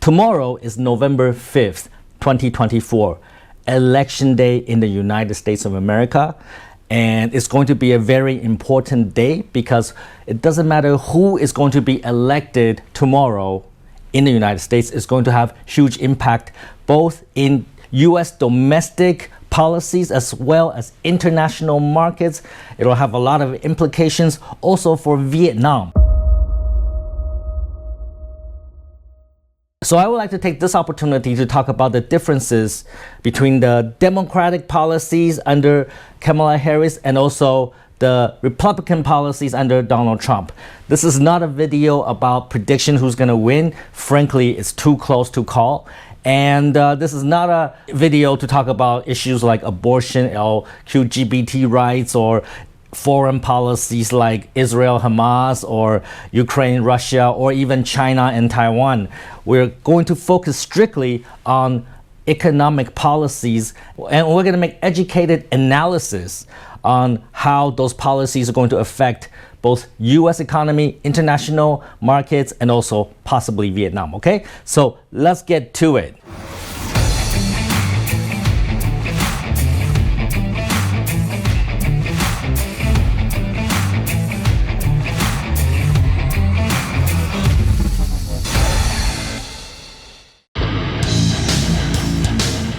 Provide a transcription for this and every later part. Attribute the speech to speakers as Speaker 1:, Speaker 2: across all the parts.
Speaker 1: Tomorrow is November 5th, 2024, Election Day in the United States of America. And it's going to be a very important day because it doesn't matter who is going to be elected tomorrow in the United States. It's going to have huge impact both in US domestic policies as well as international markets. It'll have a lot of implications also for Vietnam. So I would like to take this opportunity to talk about the differences between the Democratic policies under Kamala Harris and also the Republican policies under Donald Trump. This is not a video about prediction who's going to win. Frankly, it's too close to call. And this is not a video to talk about issues like abortion, LGBT rights, or foreign policies like Israel, Hamas, or Ukraine, Russia, or even China and Taiwan. We're going to focus strictly on economic policies, and we're going to make educated analysis on how those policies are going to affect both US economy, international markets, and also possibly Vietnam, okay? So let's get to it.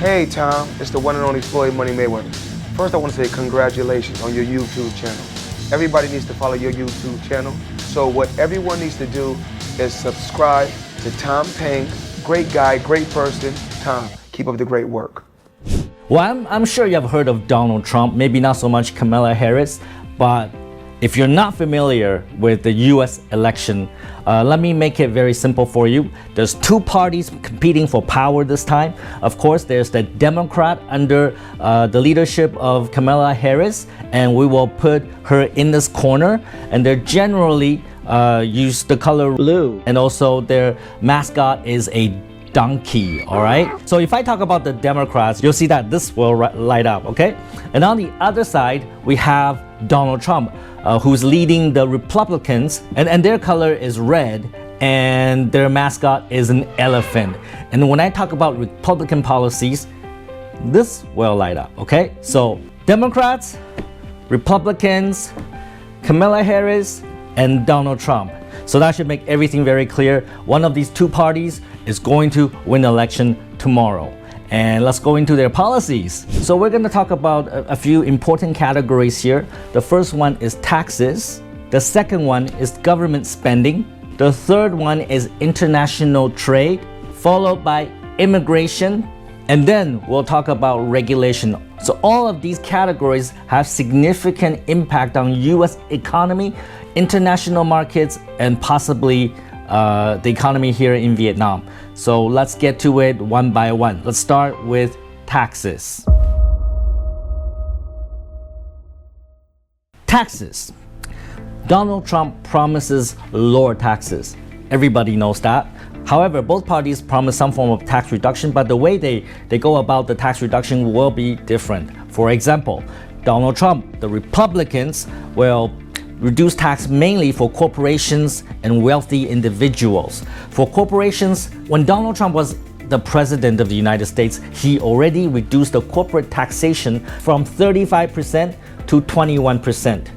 Speaker 2: Hey Tom, it's the one and only Floyd Money Mayweather. First I want to say congratulations on your YouTube channel. Everybody needs to follow your YouTube channel. So what everyone needs to do is subscribe to Tom Peng. Great guy, great person. Tom, keep up the great work.
Speaker 1: Well, I'm sure you have heard of Donald Trump, maybe not so much Kamala Harris, but if you're not familiar with the US election, let me make it very simple for you. There's two parties competing for power this time. Of course, there's the Democrat under the leadership of Kamala Harris, and we will put her in this corner. And they're generally use the color blue, and also their mascot is a donkey, all right? So if I talk about the Democrats, you'll see that this will light up, okay? And on the other side, we have Donald Trump, who's leading the Republicans, and their color is red, and their mascot is an elephant. And when I talk about Republican policies, this will light up, okay? So Democrats, Republicans, Kamala Harris, and Donald Trump. So that should make everything very clear. One of these two parties is going to win the election tomorrow. And let's go into their policies. So we're going to talk about a few important categories here. The first one is taxes. The second one is government spending. The third one is international trade, followed by immigration. And then we'll talk about regulation. So all of these categories have significant impact on US economy, international markets, and possibly the economy here in Vietnam. So let's get to it one by one. Let's start with taxes. Taxes. Donald Trump promises lower taxes. Everybody knows that. However, both parties promise some form of tax reduction, but the way they go about the tax reduction will be different. For example, Donald Trump, the Republicans, will reduce tax mainly for corporations and wealthy individuals. For corporations, when Donald Trump was the president of the United States, he already reduced the corporate taxation from 35% to 21%.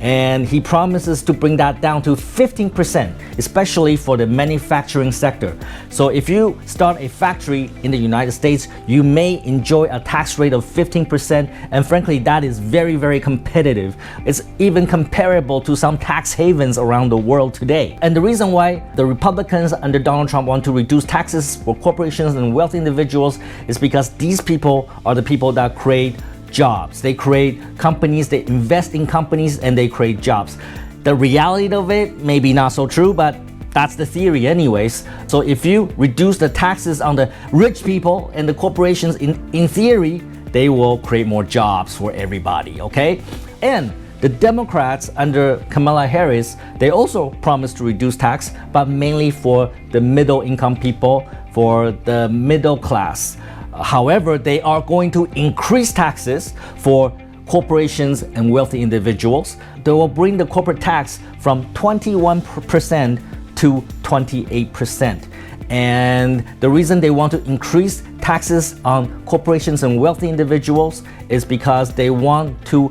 Speaker 1: And he promises to bring that down to 15%, especially for the manufacturing sector. So if you start a factory in the United States, you may enjoy a tax rate of 15%, and frankly, that is very, very competitive. It's even comparable to some tax havens around the world today. And the reason why the Republicans under Donald Trump want to reduce taxes for corporations and wealthy individuals is because these people are the people that create jobs. They create companies, they invest in companies, and they create jobs. The reality of it may be not so true, but that's the theory anyways. So if you reduce the taxes on the rich people and the corporations, in theory, they will create more jobs for everybody, okay? And the Democrats under Kamala Harris, they also promised to reduce tax, but mainly for the middle income people, for the middle class. However, they are going to increase taxes for corporations and wealthy individuals. They will bring the corporate tax from 21% to 28%. And the reason they want to increase taxes on corporations and wealthy individuals is because they want to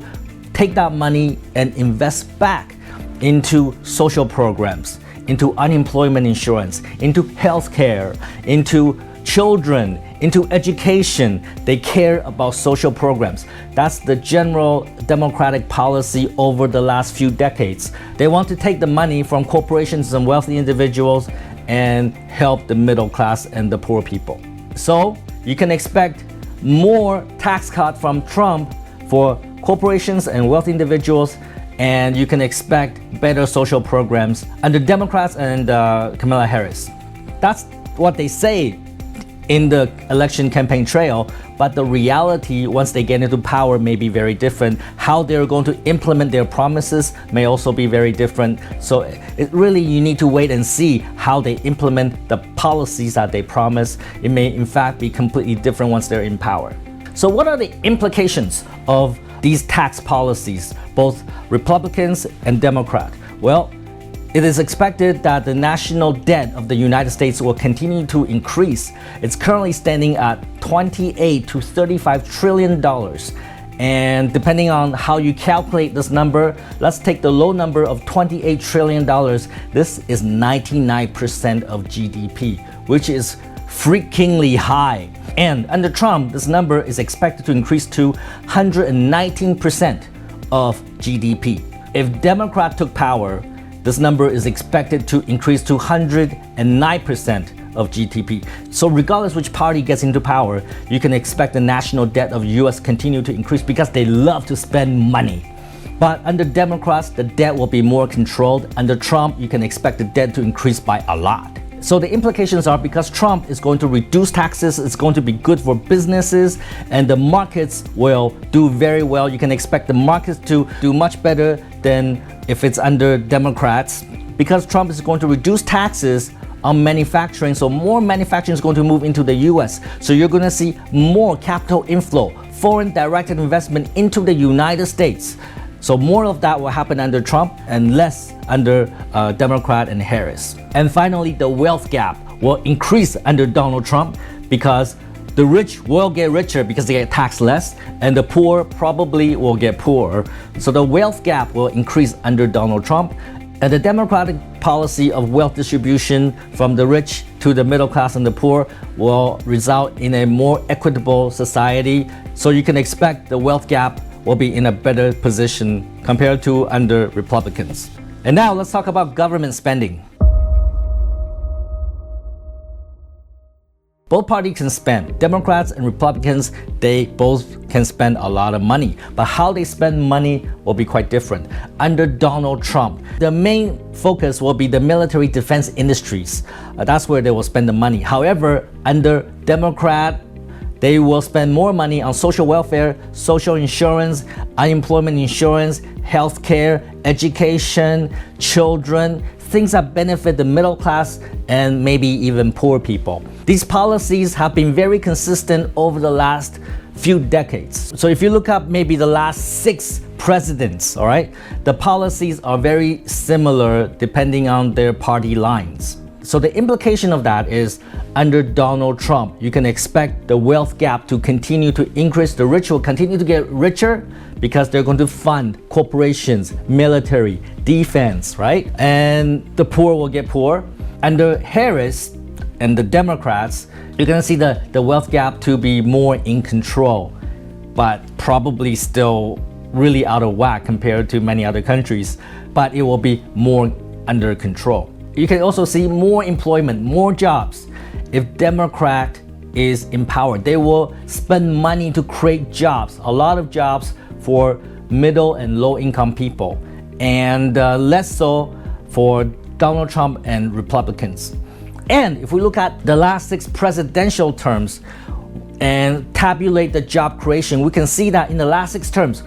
Speaker 1: take that money and invest back into social programs, into unemployment insurance, into healthcare, into children, into education. They care about social programs. That's the general Democratic policy over the last few decades. They want to take the money from corporations and wealthy individuals and help the middle class and the poor people. So you can expect more tax cut from Trump for corporations and wealthy individuals, and you can expect better social programs under Democrats and Kamala Harris. That's what they say in the election campaign trail, but the reality once they get into power may be very different. How they're going to implement their promises may also be very different. So it really, you need to wait and see how they implement the policies that they promise. It may in fact be completely different once they're in power. So what are the implications of these tax policies, both Republicans and Democrat? Well, it is expected that the national debt of the United States will continue to increase. It's currently standing at $28 to $35 trillion. And depending on how you calculate this number, let's take the low number of $28 trillion. This is 99% of GDP, which is freakingly high. And under Trump, this number is expected to increase to 119% of GDP. If Democrat took power, this number is expected to increase to 109% of GDP. So regardless which party gets into power, you can expect the national debt of US continue to increase because they love to spend money. But under Democrats, the debt will be more controlled. Under Trump, you can expect the debt to increase by a lot. So the implications are, because Trump is going to reduce taxes, it's going to be good for businesses, and the markets will do very well. You can expect the markets to do much better than if it's under Democrats, because Trump is going to reduce taxes on manufacturing. So more manufacturing is going to move into the US. So you're going to see more capital inflow, foreign directed investment into the United States. So more of that will happen under Trump and less under Democrat and Harris. And finally, the wealth gap will increase under Donald Trump because the rich will get richer because they get taxed less, and the poor probably will get poorer. So the wealth gap will increase under Donald Trump. And the Democratic policy of wealth distribution from the rich to the middle class and the poor will result in a more equitable society. So you can expect the wealth gap will be in a better position compared to under Republicans. And now let's talk about government spending. Both parties can spend. Democrats and Republicans, they both can spend a lot of money. But how they spend money will be quite different. Under Donald Trump, the main focus will be the military defense industries. That's where they will spend the money. However, under Democrat, they will spend more money on social welfare, social insurance, unemployment insurance, healthcare, education, children, things that benefit the middle class and maybe even poor people. These policies have been very consistent over the last few decades. So if you look up maybe the last 6 presidents, all right, the policies are very similar depending on their party lines. So the implication of that is, under Donald Trump, you can expect the wealth gap to continue to increase. The rich will continue to get richer because they're going to fund corporations, military, defense, right? And the poor will get poor. Under Harris and the Democrats, you're going to see the wealth gap to be more in control, but probably still really out of whack compared to many other countries, but it will be more under control. You can also see more employment, more jobs. If Democrat is in power, they will spend money to create jobs, a lot of jobs for middle and low income people, and less so for Donald Trump and Republicans. And if we look at the last 6 presidential terms and tabulate the job creation, we can see that in the last 6 terms,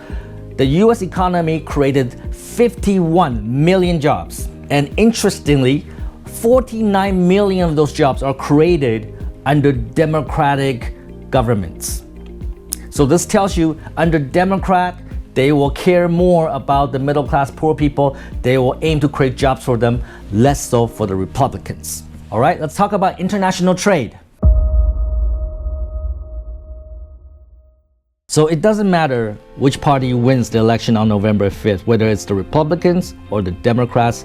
Speaker 1: the US economy created 51 million jobs. And interestingly, 49 million of those jobs are created under Democratic governments. So this tells you, under Democrat, they will care more about the middle class, poor people. They will aim to create jobs for them, less so for the Republicans. All right, let's talk about international trade. So it doesn't matter which party wins the election on November 5th, whether it's the Republicans or the Democrats.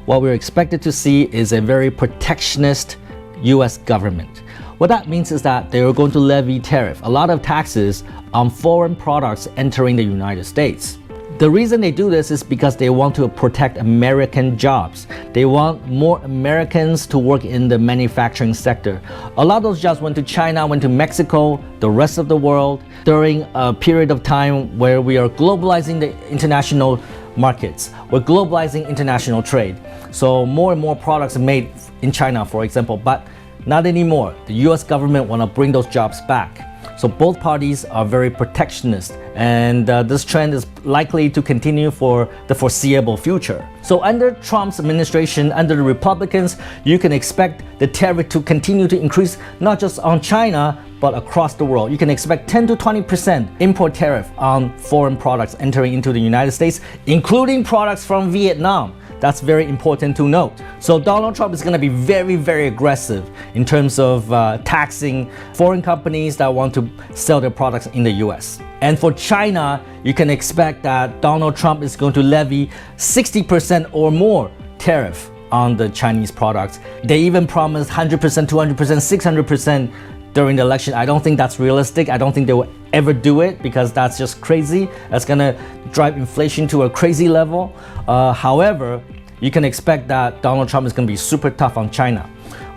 Speaker 1: What we're expected to see is a very protectionist US government. What that means is that they are going to levy tariff, a lot of taxes on foreign products entering the United States. The reason they do this is because they want to protect American jobs. They want more Americans to work in the manufacturing sector. A lot of those jobs went to China, went to Mexico, the rest of the world, during a period of time where we are globalizing the international markets. We're globalizing international trade. So more and more products are made in China, for example, but not anymore. The US government want to bring those jobs back. So both parties are very protectionist, and this trend is likely to continue for the foreseeable future. So under Trump's administration, under the Republicans, you can expect the tariff to continue to increase, not just on China, but across the world. You can expect 10 to 20% import tariff on foreign products entering into the United States, including products from Vietnam. That's very important to note. So Donald Trump is going to be very, very aggressive in terms of taxing foreign companies that want to sell their products in the US. And for China, you can expect that Donald Trump is going to levy 60% or more tariff on the Chinese products. They even promised 100%, 200%, 600% during the election. I don't think that's realistic. I don't think they will ever do it because that's just crazy. That's gonna drive inflation to a crazy level. However, you can expect that Donald Trump is gonna be super tough on China.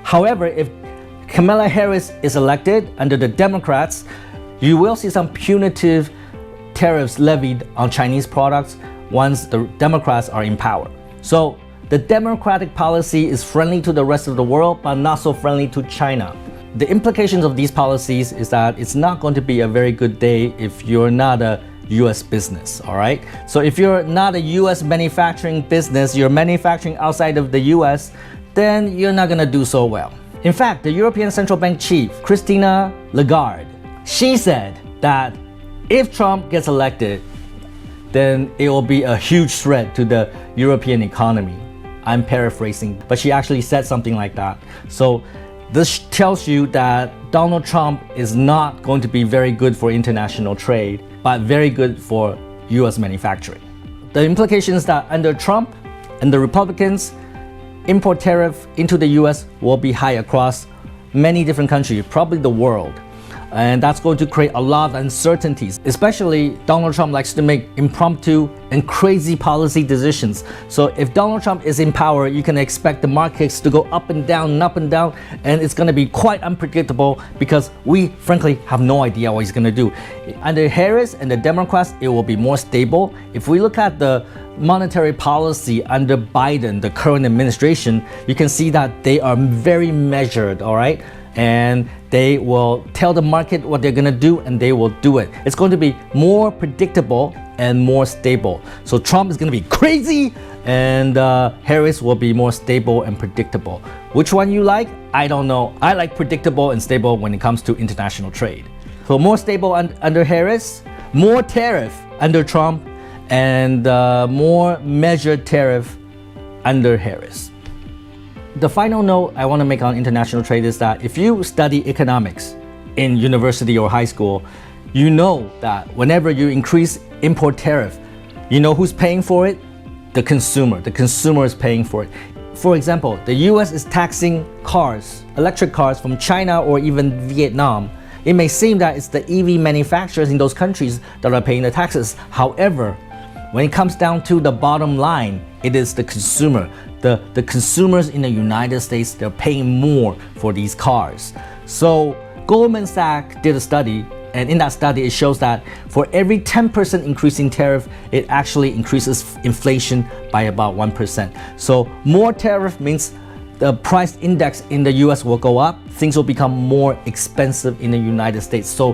Speaker 1: However, if Kamala Harris is elected under the Democrats, you will see some punitive tariffs levied on Chinese products once the Democrats are in power. So the Democratic policy is friendly to the rest of the world, but not so friendly to China. The implications of these policies is that it's not going to be a very good day if you're not a US business, all right? So if you're not a US manufacturing business, you're manufacturing outside of the US, then you're not gonna do so well. In fact, the European Central Bank chief, Christine Lagarde, she said that if Trump gets elected, then it will be a huge threat to the European economy. I'm paraphrasing, but she actually said something like that. So this tells you that Donald Trump is not going to be very good for international trade, but very good for US manufacturing. The implication is that under Trump and the Republicans, import tariff into the US will be high across many different countries, probably the world. And that's going to create a lot of uncertainties. Especially Donald Trump likes to make impromptu and crazy policy decisions. So if Donald Trump is in power, you can expect the markets to go up and down, and it's going to be quite unpredictable because we frankly have no idea what he's going to do. Under Harris and the Democrats, it will be more stable. If we look at the monetary policy under Biden, the current administration, you can see that they are very measured, all right? And they will tell the market what they're going to do and they will do it. It's going to be more predictable and more stable. So Trump is going to be crazy and Harris will be more stable and predictable. Which one you like? I don't know. I like predictable and stable when it comes to international trade. So more stable under Harris, more tariff under Trump, and more measured tariff under Harris. The final note I want to make on international trade is that if you study economics in university or high school, you know that whenever you increase import tariff, you know who's paying for it? The consumer. The consumer is paying for it. For example, the US is taxing cars, electric cars from China or even Vietnam. It may seem that it's the EV manufacturers in those countries that are paying the taxes. However, when it comes down to the bottom line, it is the consumer. The consumers in the United States, they're paying more for these cars. So Goldman Sachs did a study, and in that study it shows that for every 10% increase in tariff, it actually increases inflation by about 1%. So more tariff means the price index in the US will go up, things will become more expensive in the United States. So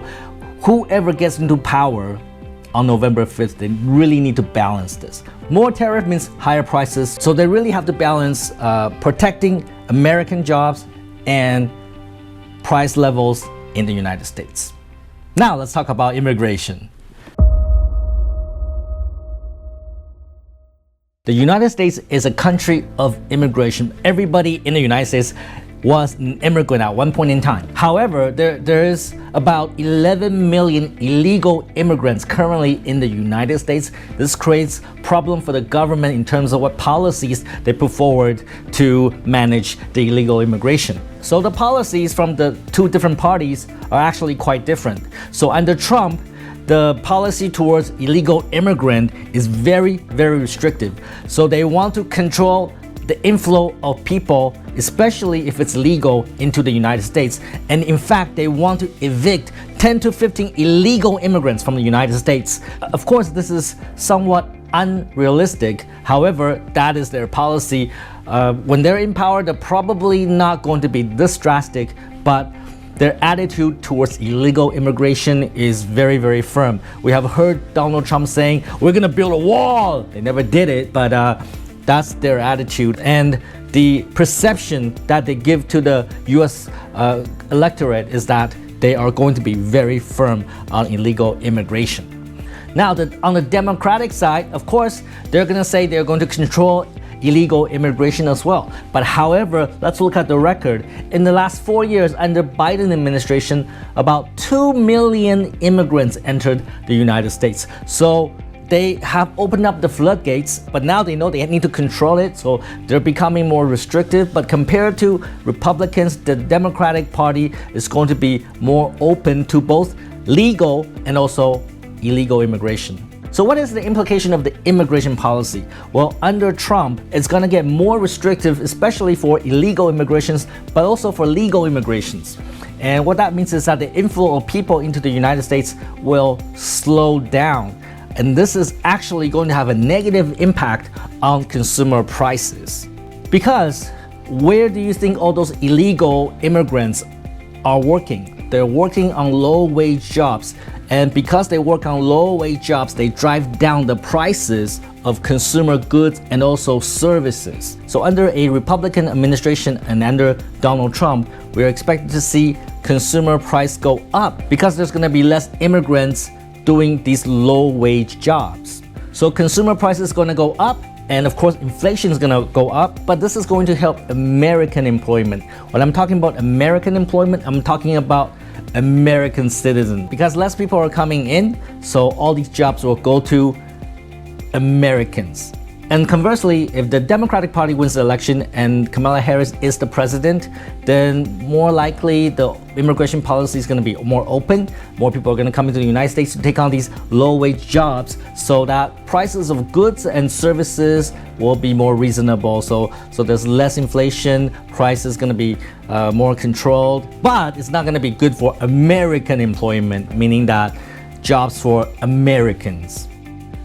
Speaker 1: whoever gets into power on November 5th, they really need to balance this. More tariff means higher prices, so they really have to balance protecting American jobs and price levels in the United States. Now let's talk about immigration. The United States is a country of immigration. Everybody in the United States was an immigrant at one point in time. However, there is about 11 million illegal immigrants currently in the United States. This creates problem for the government in terms of what policies they put forward to manage the illegal immigration. So the policies from the two different parties are actually quite different. So under Trump, the policy towards illegal immigrant is very, very restrictive. So they want to control the inflow of people, especially if it's legal, into the United States. And in fact, they want to evict 10 to 15 illegal immigrants from the United States. Of course, this is somewhat unrealistic. However, that is their policy. When they're in power, they're probably not going to be this drastic, but their attitude towards illegal immigration is very, very firm. We have heard Donald Trump saying, we're gonna build a wall. They never did it, but that's their attitude. And the perception that they give to the US electorate is that they are going to be very firm on illegal immigration. Now, on the Democratic side, of course, they're gonna say they're going to control illegal immigration as well. But however, let's look at the record. In the last 4 years under Biden administration, about 2 million immigrants entered the United States. So they have opened up the floodgates, but now they know they need to control it, so they're becoming more restrictive. But compared to Republicans, the Democratic Party is going to be more open to both legal and also illegal immigration. So what is the implication of the immigration policy? Well, under Trump, it's going to get more restrictive, especially for illegal immigrations, but also for legal immigrations. And what that means is that the inflow of people into the United States will slow down. And this is actually going to have a negative impact on consumer prices. Because where do you think all those illegal immigrants are working? They're working on low-wage jobs. And because they work on low-wage jobs, they drive down the prices of consumer goods and also services. So under a Republican administration and under Donald Trump, we're expected to see consumer price go up because there's going to be less immigrants doing these low-wage jobs. So consumer price is going to go up, and of course inflation is going to go up, but this is going to help American employment. When I'm talking about American employment, I'm talking about American citizens, because less people are coming in, so all these jobs will go to Americans. And conversely, if the Democratic Party wins the election and Kamala Harris is the president, then more likely the immigration policy is going to be more open. More people are going to come into the United States to take on these low-wage jobs, so that prices of goods and services will be more reasonable. So there's less inflation, price is going to be more controlled, but it's not going to be good for American employment, meaning that jobs for Americans.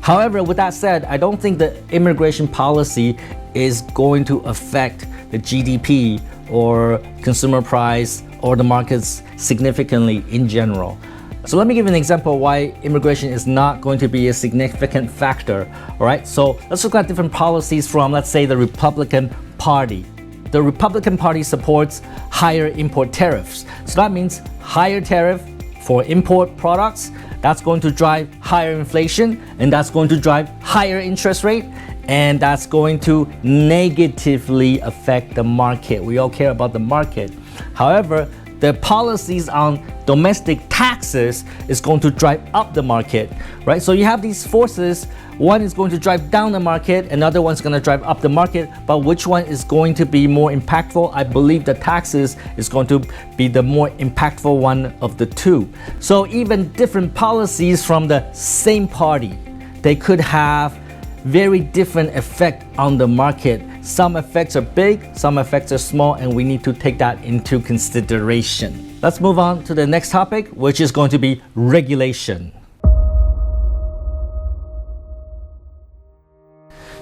Speaker 1: However, with that said, I don't think the immigration policy is going to affect the GDP or consumer price or the markets significantly in general. So let me give you an example why immigration is not going to be a significant factor. All right, so let's look at different policies from, let's say, the Republican Party. The Republican Party supports higher import tariffs. So that means higher tariff for import products. That's going to drive higher inflation, and that's going to drive higher interest rate, and that's going to negatively affect the market. We all care about the market. However, the policies on domestic taxes is going to drive up the market, right? So you have these forces. One is going to drive down the market, another one's going to drive up the market, but which one is going to be more impactful? I believe the taxes is going to be the more impactful one of the two. So even different policies from the same party, they could have very different effect on the market. Some effects are big, some effects are small, and we need to take that into consideration. Let's move on to the next topic, which is going to be regulation.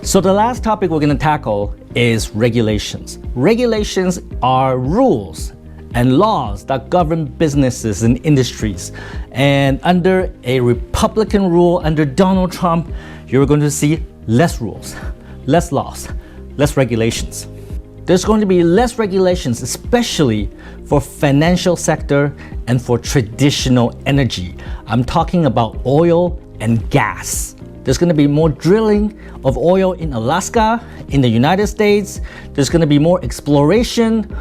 Speaker 1: So the last topic we're going to tackle is regulations. Regulations are rules and laws that govern businesses and industries. And under a Republican rule, under Donald Trump, you're going to see less rules, less laws, less regulations. There's going to be less regulations, especially for financial sector and for traditional energy. I'm talking about oil and gas. There's going to be more drilling of oil in Alaska, in the United States. There's going to be more exploration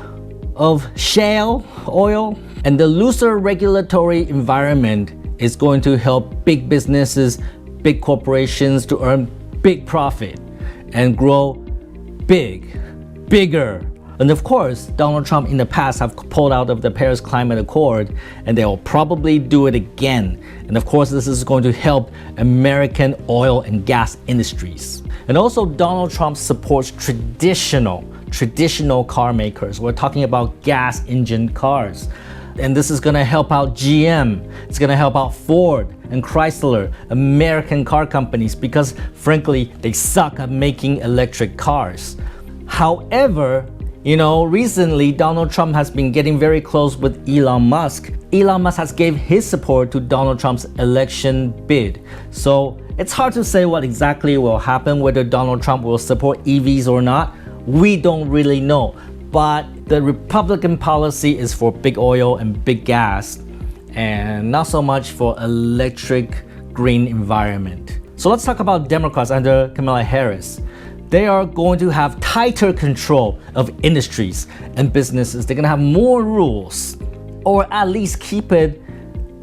Speaker 1: of shale oil. And the looser regulatory environment is going to help big businesses, big corporations to earn big profit and grow bigger. And of course, Donald Trump in the past have pulled out of the Paris Climate Accord, and they will probably do it again. And of course, this is going to help American oil and gas industries. And also, Donald Trump supports traditional car makers. We're talking about gas engine cars. And this is gonna help out GM, it's gonna help out Ford and Chrysler, American car companies, because frankly, they suck at making electric cars. However, recently Donald Trump has been getting very close with Elon Musk. Elon Musk has gave his support to Donald Trump's election bid. So it's hard to say what exactly will happen, whether Donald Trump will support EVs or not. We don't really know. But the Republican policy is for big oil and big gas, and not so much for electric green environment. So let's talk about Democrats under Kamala Harris. They are going to have tighter control of industries and businesses. They're going to have more rules, or at least keep it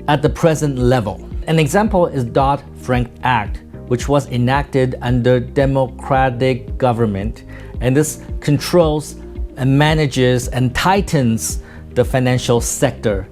Speaker 1: at the present level. An example is Dodd-Frank Act, which was enacted under Democratic government, and this controls and manages and tightens the financial sector.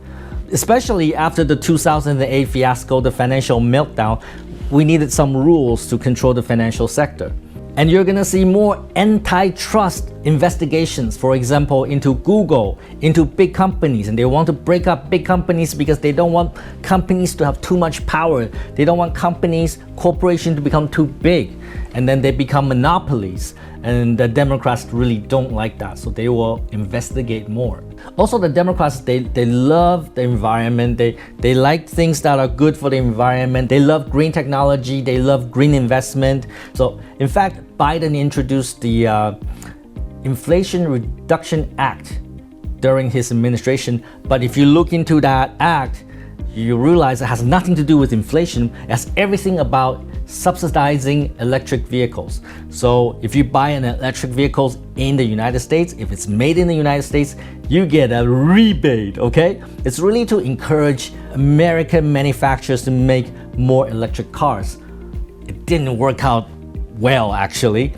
Speaker 1: Especially after the 2008 fiasco, the financial meltdown, we needed some rules to control the financial sector. And you're gonna see more antitrust investigations, for example, into Google, into big companies, and they want to break up big companies because they don't want companies to have too much power. They don't want corporations to become too big, and then they become monopolies. And the Democrats really don't like that, so they will investigate more. Also, the Democrats, they love the environment. They like things that are good for the environment. They love green technology. They love green investment. So, in fact, Biden introduced the Inflation Reduction Act during his administration. But if you look into that act, you realize it has nothing to do with inflation. It has everything about subsidizing electric vehicles. So if you buy an electric vehicle in the United States, if it's made in the United States, you get a rebate, okay? It's really to encourage American manufacturers to make more electric cars. It didn't work out well, actually,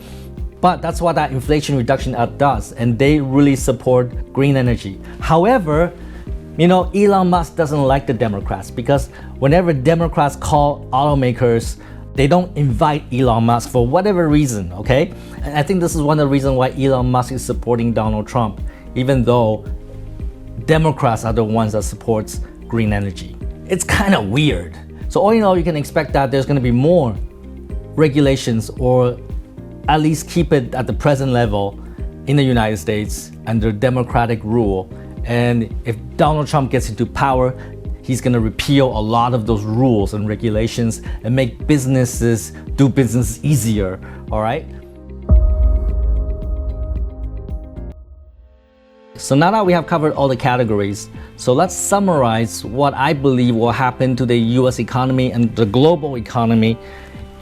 Speaker 1: but that's what that Inflation Reduction Act does, and they really support green energy. However, Elon Musk doesn't like the Democrats, because whenever Democrats call automakers, they don't invite Elon Musk for whatever reason, okay? And I think this is one of the reasons why Elon Musk is supporting Donald Trump, even though Democrats are the ones that supports green energy. It's kind of weird. So all in all, you can expect that there's going to be more regulations, or at least keep it at the present level in the United States under Democratic rule. And if Donald Trump gets into power, he's going to repeal a lot of those rules and regulations and make businesses do business easier, all right? So now that we have covered all the categories, so let's summarize what I believe will happen to the US economy and the global economy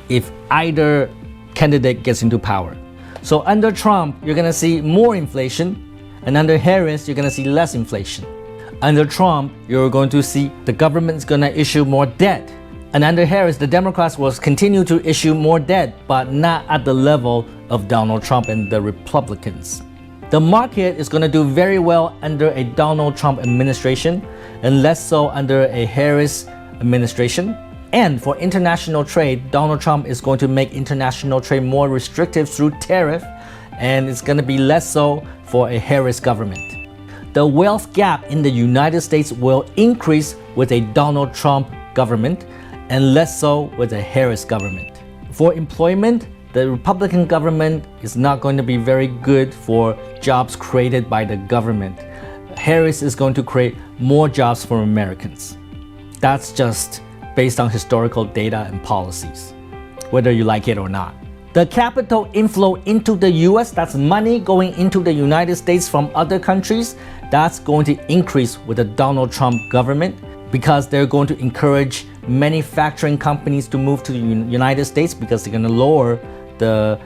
Speaker 1: if either candidate gets into power. So under Trump, you're going to see more inflation, and under Harris, you're going to see less inflation. Under Trump, you're going to see the government's going to issue more debt. And under Harris, the Democrats will continue to issue more debt, but not at the level of Donald Trump and the Republicans. The market is going to do very well under a Donald Trump administration, and less so under a Harris administration. And for international trade, Donald Trump is going to make international trade more restrictive through tariff, and it's going to be less so for a Harris government. The wealth gap in the United States will increase with a Donald Trump government, and less so with a Harris government. For employment, the Republican government is not going to be very good for jobs created by the government. Harris is going to create more jobs for Americans. That's just based on historical data and policies, whether you like it or not. The capital inflow into the US, that's money going into the United States from other countries, that's going to increase with the Donald Trump government, because they're going to encourage manufacturing companies to move to the United States because they're going to lower the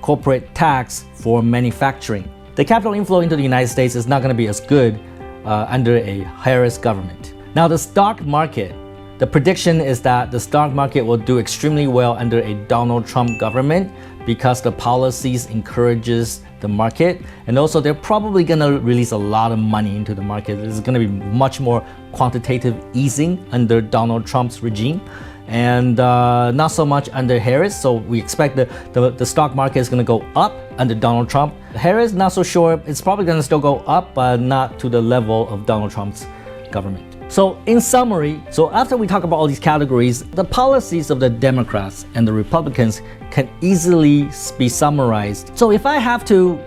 Speaker 1: corporate tax for manufacturing. The capital inflow into the United States is not going to be as good under a Harris government. Now, the stock market, the prediction is that the stock market will do extremely well under a Donald Trump government because the policies encourages the market, and also they're probably going to release a lot of money into the market. There's going to be much more quantitative easing under Donald Trump's regime, and not so much under Harris. So we expect the stock market is going to go up under Donald Trump. Harris, not so sure. It's probably going to still go up, but not to the level of Donald Trump's government. So in summary, after we talk about all these categories, the policies of the Democrats and the Republicans can easily be summarized. So if I have to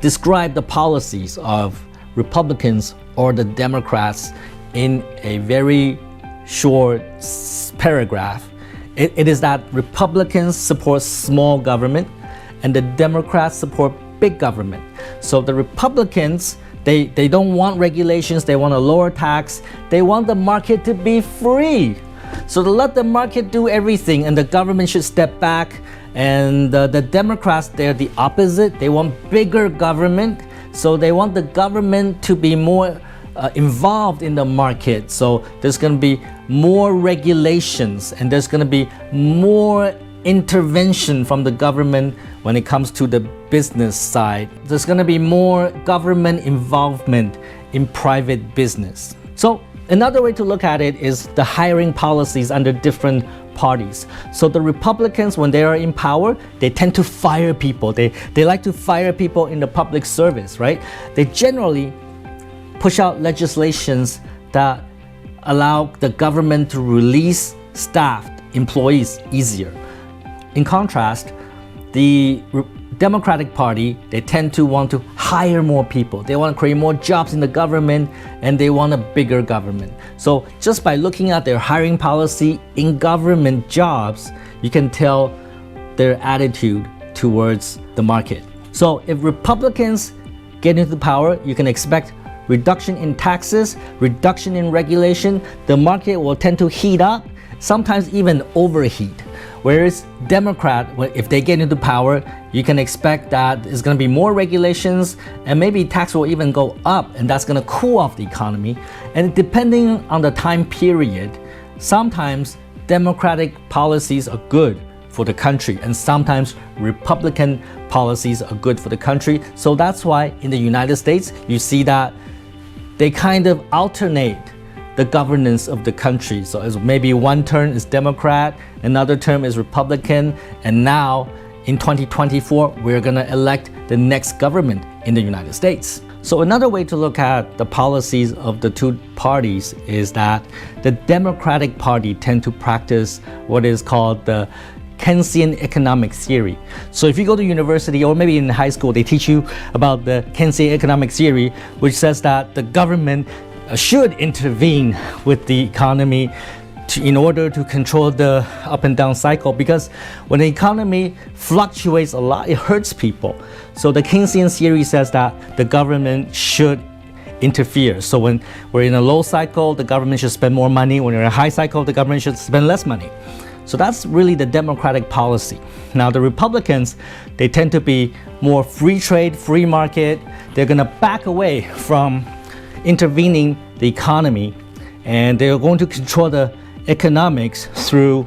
Speaker 1: describe the policies of Republicans or the Democrats in a very short paragraph, it is that Republicans support small government and the Democrats support big government. So the Republicans, they don't want regulations, they want a lower tax, they want the market to be free. So to let the market do everything and the government should step back. And the Democrats, they're the opposite. They want bigger government. So they want the government to be more involved in the market. So there's going to be more regulations and there's going to be more intervention from the government when it comes to the business side. There's going to be more government involvement in private business. So another way to look at it is the hiring policies under different parties. So the Republicans, when they are in power, they tend to fire people. They like to fire people in the public service, right? They generally push out legislations that allow the government to release staffed employees easier. In contrast, the Democratic Party, they tend to want to hire more people. They want to create more jobs in the government and they want a bigger government. So just by looking at their hiring policy in government jobs, you can tell their attitude towards the market. So if Republicans get into power, you can expect reduction in taxes, reduction in regulation. The market will tend to heat up, sometimes even overheat. Whereas Democrat, if they get into power, you can expect that there's going to be more regulations and maybe tax will even go up, and that's going to cool off the economy. And depending on the time period, sometimes Democratic policies are good for the country and sometimes Republican policies are good for the country. So that's why in the United States, you see that they kind of alternate the governance of the country. So as maybe one term is Democrat, another term is Republican, and now in 2024, we're gonna elect the next government in the United States. So another way to look at the policies of the two parties is that the Democratic Party tend to practice what is called the Keynesian economic theory. So if you go to university or maybe in high school, they teach you about the Keynesian economic theory, which says that the government should intervene with the economy in order to control the up and down cycle, because when the economy fluctuates a lot, it hurts people. So the Keynesian theory says that the government should interfere. So when we're in a low cycle, the government should spend more money. When we're in a high cycle, the government should spend less money. So that's really the Democratic policy. Now the Republicans, they tend to be more free trade, free market. They're gonna back away from intervening the economy, and they're going to control the economics through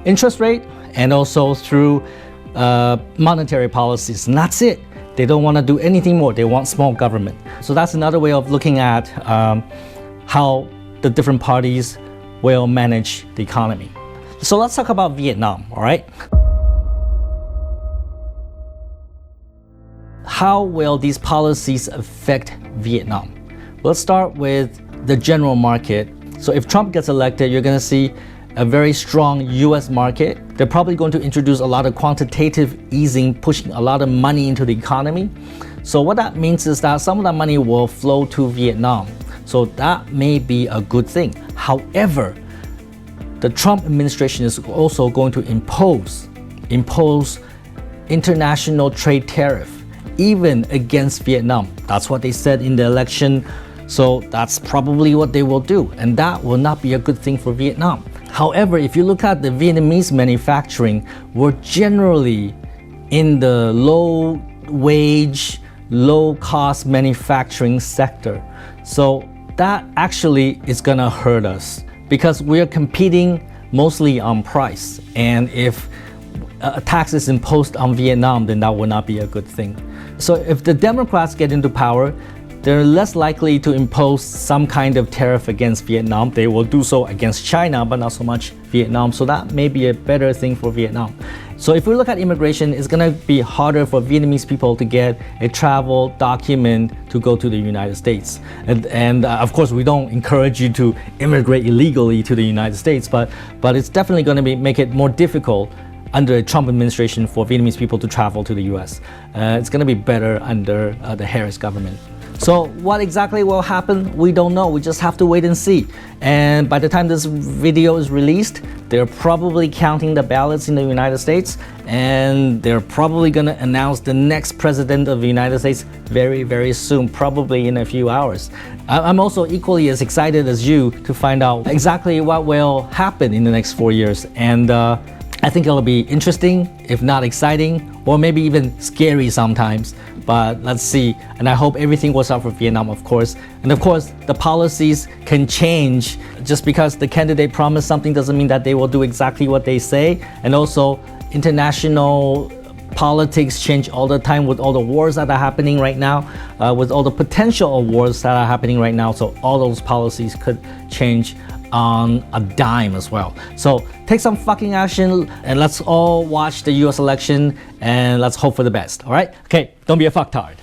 Speaker 1: interest rate and also through monetary policies. And that's it. They don't want to do anything more. They want small government. So that's another way of looking at how the different parties will manage the economy. So let's talk about Vietnam, all right? How will these policies affect Vietnam? Let's start with the general market. So if Trump gets elected, you're going to see a very strong US market. They're probably going to introduce a lot of quantitative easing, pushing a lot of money into the economy. So what that means is that some of that money will flow to Vietnam. So that may be a good thing. However, the Trump administration is also going to impose international trade tariff, even against Vietnam. That's what they said in the election So that's probably what they will do, and that will not be a good thing for Vietnam. However, if you look at the Vietnamese manufacturing, we're generally in the low wage, low cost manufacturing sector. So that actually is gonna hurt us because we're competing mostly on price. And if a tax is imposed on Vietnam, then that would not be a good thing. So if the Democrats get into power, they're less likely to impose some kind of tariff against Vietnam. They will do so against China, but not so much Vietnam. So that may be a better thing for Vietnam. So if we look at immigration, it's gonna be harder for Vietnamese people to get a travel document to go to the United States. And of course, we don't encourage you to immigrate illegally to the United States, but it's definitely gonna make it more difficult under a Trump administration for Vietnamese people to travel to the US. It's gonna be better under the Harris government. So what exactly will happen? We don't know. We just have to wait and see. And by the time this video is released, they're probably counting the ballots in the United States, and they're probably going to announce the next president of the United States very, very soon, probably in a few hours. I'm also equally as excited as you to find out exactly what will happen in the next 4 years. And I think it'll be interesting, if not exciting, or maybe even scary sometimes. But let's see. And I hope everything works out for Vietnam, of course. And of course, the policies can change. Just because the candidate promised something doesn't mean that they will do exactly what they say. And also, international politics change all the time with all the wars that are happening right now, with all the potential wars that are happening right now. So all those policies could change on a dime as well. So take some fucking action, and let's all watch the US election, and let's hope for the best, all right? Okay, don't be a fucktard.